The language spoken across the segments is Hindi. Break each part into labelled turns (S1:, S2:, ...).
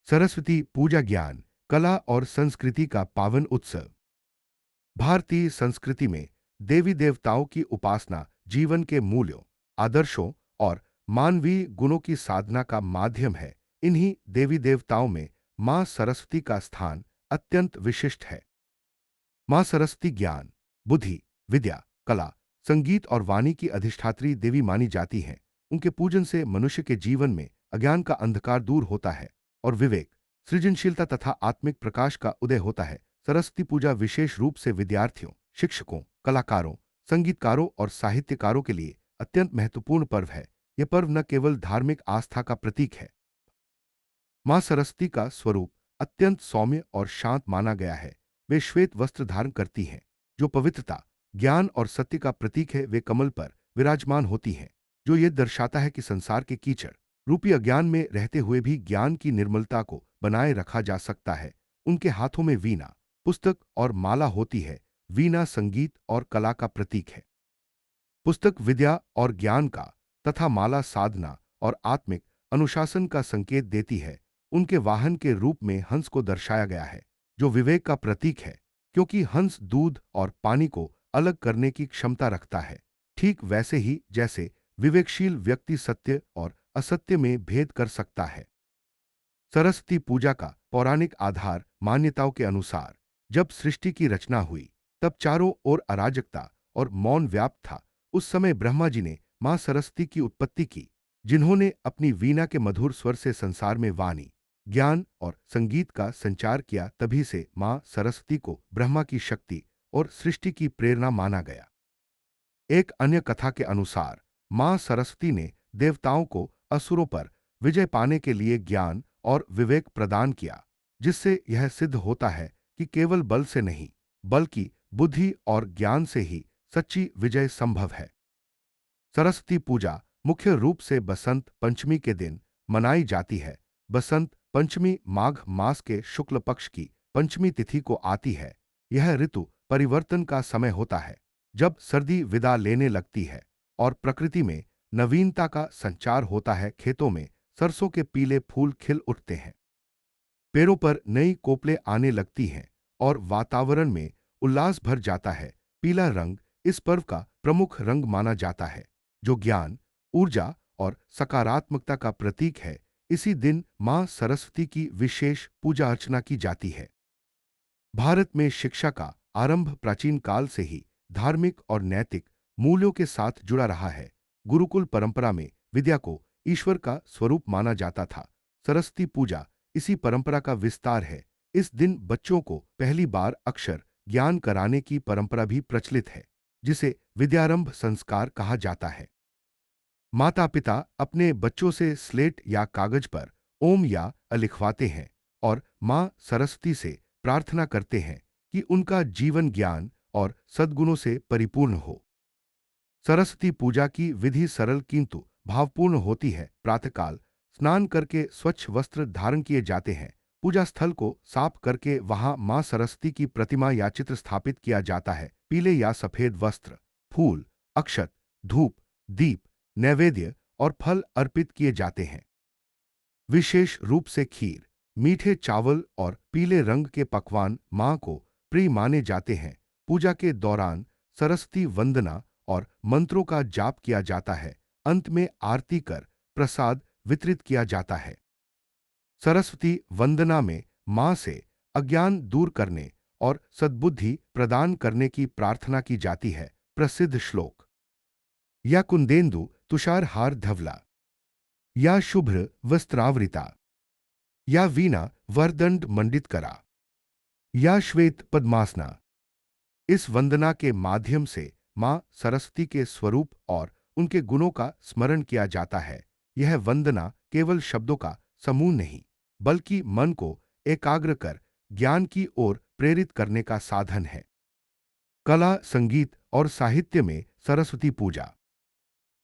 S1: सरस्वती पूजा ज्ञान, कला और संस्कृति का पावन उत्सव। भारतीय संस्कृति में देवी देवताओं की उपासना जीवन के मूल्यों, आदर्शों और मानवीय गुणों की साधना का माध्यम है। इन्हीं देवी देवताओं में मां सरस्वती का स्थान अत्यंत विशिष्ट है। मां सरस्वती ज्ञान, बुद्धि, विद्या, कला, संगीत और वाणी की अधिष्ठात्री देवी मानी जाती हैं। उनके पूजन से मनुष्य के जीवन में अज्ञान का अंधकार दूर होता है और विवेक, सृजनशीलता तथा आत्मिक प्रकाश का उदय होता है। सरस्वती पूजा विशेष रूप से विद्यार्थियों, शिक्षकों, कलाकारों, संगीतकारों और साहित्यकारों के लिए अत्यंत महत्वपूर्ण पर्व है। यह पर्व न केवल धार्मिक आस्था का प्रतीक है। मां सरस्वती का स्वरूप अत्यंत सौम्य और शांत माना गया है। वे श्वेत वस्त्र धारण करती हैं, जो पवित्रता, ज्ञान और सत्य का प्रतीक है। वे कमल पर विराजमान होती हैं, जो ये दर्शाता है कि संसार के कीचड़ रूपी अज्ञान में रहते हुए भी ज्ञान की निर्मलता को बनाए रखा जा सकता है। उनके हाथों में वीणा, पुस्तक और माला होती है। वीणा संगीत और कला का प्रतीक है। पुस्तक विद्या और ज्ञान का तथा माला साधना और आत्मिक अनुशासन का संकेत देती है। उनके वाहन के रूप में हंस को दर्शाया गया है, जो विवेक का प्रतीक है, क्योंकि हंस दूध और पानी को अलग करने की क्षमता रखता है। ठीक वैसे ही जैसे विवेकशील व्यक्ति सत्य और असत्य में भेद कर सकता है। सरस्वती पूजा का पौराणिक आधार मान्यताओं के अनुसार जब सृष्टि की रचना हुई, तब चारों ओर अराजकता और मौन व्याप्त था। उस समय ब्रह्मा जी ने मां सरस्वती की उत्पत्ति की, जिन्होंने अपनी वीणा के मधुर स्वर से संसार में वाणी, ज्ञान और संगीत का संचार किया। तभी से मां सरस्वती को ब्रह्मा की शक्ति और सृष्टि की प्रेरणा माना गया। एक अन्य कथा के अनुसार मां सरस्वती ने देवताओं को असुरों पर विजय पाने के लिए ज्ञान और विवेक प्रदान किया, जिससे यह सिद्ध होता है कि केवल बल से नहीं, बल्कि बुद्धि और ज्ञान से ही सच्ची विजय संभव है। सरस्वती पूजा मुख्य रूप से बसंत पंचमी के दिन मनाई जाती है। बसंत पंचमी माघ मास के शुक्ल पक्ष की पंचमी तिथि को आती है। यह ऋतु परिवर्तन का समय होता है, जब सर्दी विदा लेने लगती है और प्रकृति में नवीनता का संचार होता है। खेतों में सरसों के पीले फूल खिल उठते हैं, पेड़ों पर नई कोपलें आने लगती हैं और वातावरण में उल्लास भर जाता है। पीला रंग इस पर्व का प्रमुख रंग माना जाता है, जो ज्ञान, ऊर्जा और सकारात्मकता का प्रतीक है। इसी दिन मां सरस्वती की विशेष पूजा अर्चना की जाती है। भारत में शिक्षा का आरंभ प्राचीन काल से ही धार्मिक और नैतिक मूल्यों के साथ जुड़ा रहा है। गुरुकुल परंपरा में विद्या को ईश्वर का स्वरूप माना जाता था। सरस्वती पूजा इसी परंपरा का विस्तार है। इस दिन बच्चों को पहली बार अक्षर ज्ञान कराने की परंपरा भी प्रचलित है, जिसे विद्यारंभ संस्कार कहा जाता है। माता पिता अपने बच्चों से स्लेट या कागज पर ओम या अ लिखवाते हैं और मां सरस्वती से प्रार्थना करते हैं कि उनका जीवन ज्ञान और सद्गुणों से परिपूर्ण हो। सरस्वती पूजा की विधि सरल किंतु भावपूर्ण होती है। प्रातःकाल स्नान करके स्वच्छ वस्त्र धारण किए जाते हैं। पूजा स्थल को साफ करके वहां मां सरस्वती की प्रतिमा या चित्र स्थापित किया जाता है। पीले या सफेद वस्त्र, फूल, अक्षत, धूप, दीप, नैवेद्य और फल अर्पित किए जाते हैं। विशेष रूप से खीर, मीठे चावल और पीले रंग के पकवान मां को प्रिय माने जाते हैं। पूजा के दौरान सरस्वती वंदना और मंत्रों का जाप किया जाता है। अंत में आरती कर प्रसाद वितरित किया जाता है। सरस्वती वंदना में मां से अज्ञान दूर करने और सद्बुद्धि प्रदान करने की प्रार्थना की जाती है। प्रसिद्ध श्लोक: या कुंदेन्दु तुषारहार धवला, या शुभ्र वस्त्रावृता, या वीणा वरदंड मंडित करा, या श्वेत पद्मासना। इस वंदना के माध्यम से मां सरस्वती के स्वरूप और उनके गुणों का स्मरण किया जाता है। यह वंदना केवल शब्दों का समूह नहीं, बल्कि मन को एकाग्र कर ज्ञान की ओर प्रेरित करने का साधन है। कला, संगीत और साहित्य में सरस्वती पूजा।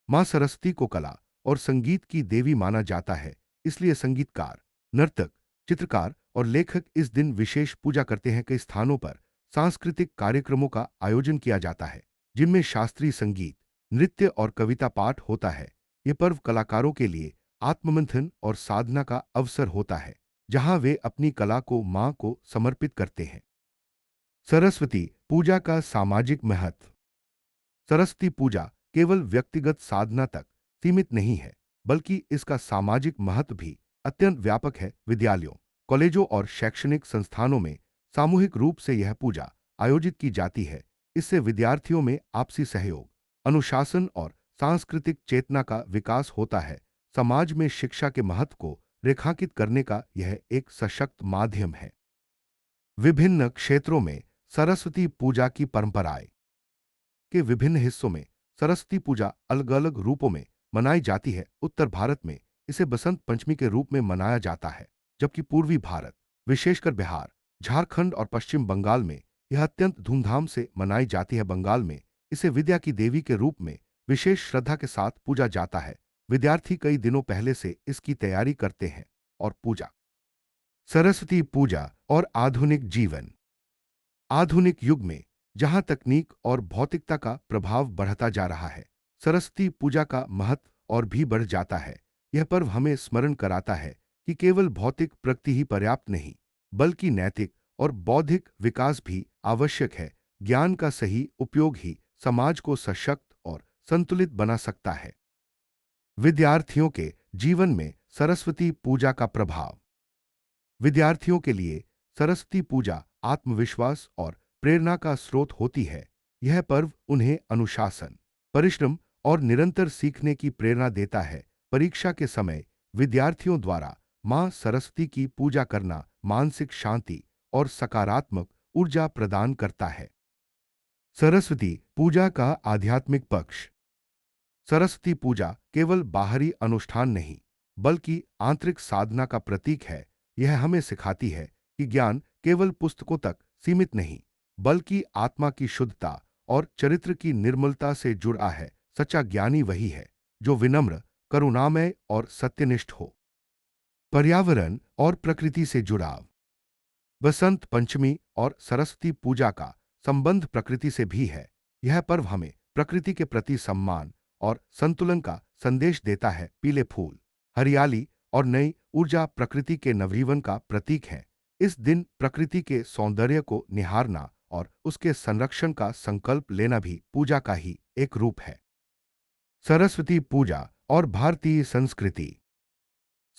S1: मां सरस्वती को कला और संगीत की देवी माना जाता है, इसलिए संगीतकार, नर्तक, चित्रकार और लेखक इस दिन विशेष पूजा करते हैं। कई स्थानों पर सांस्कृतिक कार्यक्रमों का आयोजन किया जाता है, जिनमें शास्त्रीय संगीत, नृत्य और कविता पाठ होता है। ये पर्व कलाकारों के लिए आत्ममंथन और साधना का अवसर होता है, जहां वे अपनी कला को मां को समर्पित करते हैं। सरस्वती पूजा का सामाजिक महत्व। सरस्वती पूजा केवल व्यक्तिगत साधना तक सीमित नहीं है, बल्कि इसका सामाजिक महत्व भी अत्यंत व्यापक है। विद्यालयों, कॉलेजों और शैक्षणिक संस्थानों में सामूहिक रूप से यह पूजा आयोजित की जाती है। इससे विद्यार्थियों में आपसी सहयोग, अनुशासन और सांस्कृतिक चेतना का विकास होता है। समाज में शिक्षा के महत्व को रेखांकित करने का यह एक सशक्त माध्यम है। विभिन्न क्षेत्रों में सरस्वती पूजा की परंपराएं। के विभिन्न हिस्सों में सरस्वती पूजा अलग अलग रूपों में मनाई जाती है। उत्तर भारत में इसे बसंत पंचमी के रूप में मनाया जाता है, जबकि पूर्वी भारत, विशेषकर बिहार, झारखंड और पश्चिम बंगाल में यह अत्यंत धूमधाम से मनाई जाती है। बंगाल में इसे विद्या की देवी के रूप में विशेष श्रद्धा के साथ पूजा जाता है। विद्यार्थी कई दिनों पहले से इसकी तैयारी करते हैं और पूजा। सरस्वती पूजा और आधुनिक जीवन। आधुनिक युग में जहां तकनीक और भौतिकता का प्रभाव बढ़ता जा रहा है, सरस्वती पूजा का महत्व और भी बढ़ जाता है। यह पर्व हमें स्मरण कराता है कि केवल भौतिक प्रगति ही पर्याप्त नहीं, बल्कि नैतिक और बौद्धिक विकास भी आवश्यक है। ज्ञान का सही उपयोग ही समाज को सशक्त और संतुलित बना सकता है। विद्यार्थियों के जीवन में सरस्वती पूजा का प्रभाव। विद्यार्थियों के लिए सरस्वती पूजा आत्मविश्वास और प्रेरणा का स्रोत होती है। यह पर्व उन्हें अनुशासन, परिश्रम और निरंतर सीखने की प्रेरणा देता है। परीक्षा के समय विद्यार्थियों द्वारा मां सरस्वती की पूजा करना मानसिक शांति और सकारात्मक ऊर्जा प्रदान करता है। सरस्वती पूजा का आध्यात्मिक पक्ष। सरस्वती पूजा केवल बाहरी अनुष्ठान नहीं, बल्कि आंतरिक साधना का प्रतीक है। यह हमें सिखाती है कि ज्ञान केवल पुस्तकों तक सीमित नहीं, बल्कि आत्मा की शुद्धता और चरित्र की निर्मलता से जुड़ा है। सच्चा ज्ञानी वही है जो विनम्र, करुणामय और सत्यनिष्ठ हो। पर्यावरण और प्रकृति से जुड़ाव। बसंत पंचमी और सरस्वती पूजा का संबंध प्रकृति से भी है। यह पर्व हमें प्रकृति के प्रति सम्मान और संतुलन का संदेश देता है। पीले फूल, हरियाली और नई ऊर्जा प्रकृति के नवजीवन का प्रतीक है। इस दिन प्रकृति के सौंदर्य को निहारना और उसके संरक्षण का संकल्प लेना भी पूजा का ही एक रूप है। सरस्वती पूजा और भारतीय संस्कृति।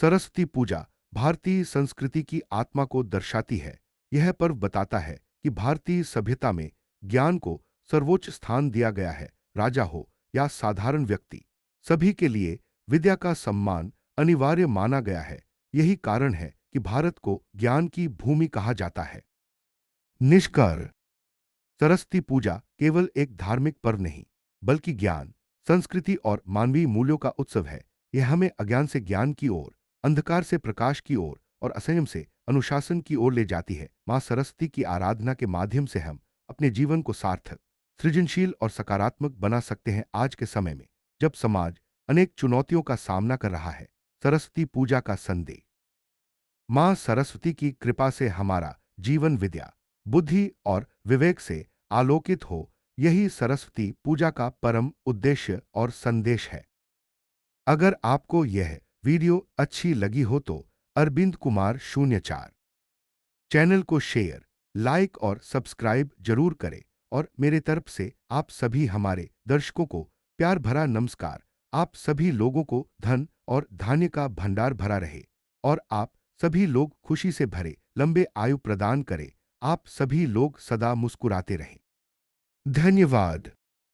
S1: सरस्वती पूजा भारतीय संस्कृति की आत्मा को दर्शाती है। यह पर्व बताता है कि भारतीय सभ्यता में ज्ञान को सर्वोच्च स्थान दिया गया है। राजा हो या साधारण व्यक्ति, सभी के लिए विद्या का सम्मान अनिवार्य माना गया है। यही कारण है कि भारत को ज्ञान की भूमि कहा जाता है। निष्कर्ष। सरस्वती पूजा केवल एक धार्मिक पर्व नहीं, बल्कि ज्ञान, संस्कृति और मानवीय मूल्यों का उत्सव है। यह हमें अज्ञान से ज्ञान की ओर, अंधकार से प्रकाश की ओर और असंयम से अनुशासन की ओर ले जाती है। मां सरस्वती की आराधना के माध्यम से हम अपने जीवन को सार्थक, सृजनशील और सकारात्मक बना सकते हैं। आज के समय में जब समाज अनेक चुनौतियों का सामना कर रहा है, सरस्वती पूजा का संदेश। मां सरस्वती की कृपा से हमारा जीवन विद्या, बुद्धि और विवेक से आलोकित हो, यही सरस्वती पूजा का परम उद्देश्य और संदेश है। अगर आपको यह वीडियो अच्छी लगी हो तो अरविंद कुमार 04 चैनल को शेयर, लाइक और सब्सक्राइब जरूर करें। और मेरे तरफ से आप सभी हमारे दर्शकों को प्यार भरा नमस्कार। आप सभी लोगों को धन और धान्य का भंडार भरा रहे और आप सभी लोग खुशी से भरे लंबे आयु प्रदान करें। आप सभी लोग सदा मुस्कुराते रहें। धन्यवाद।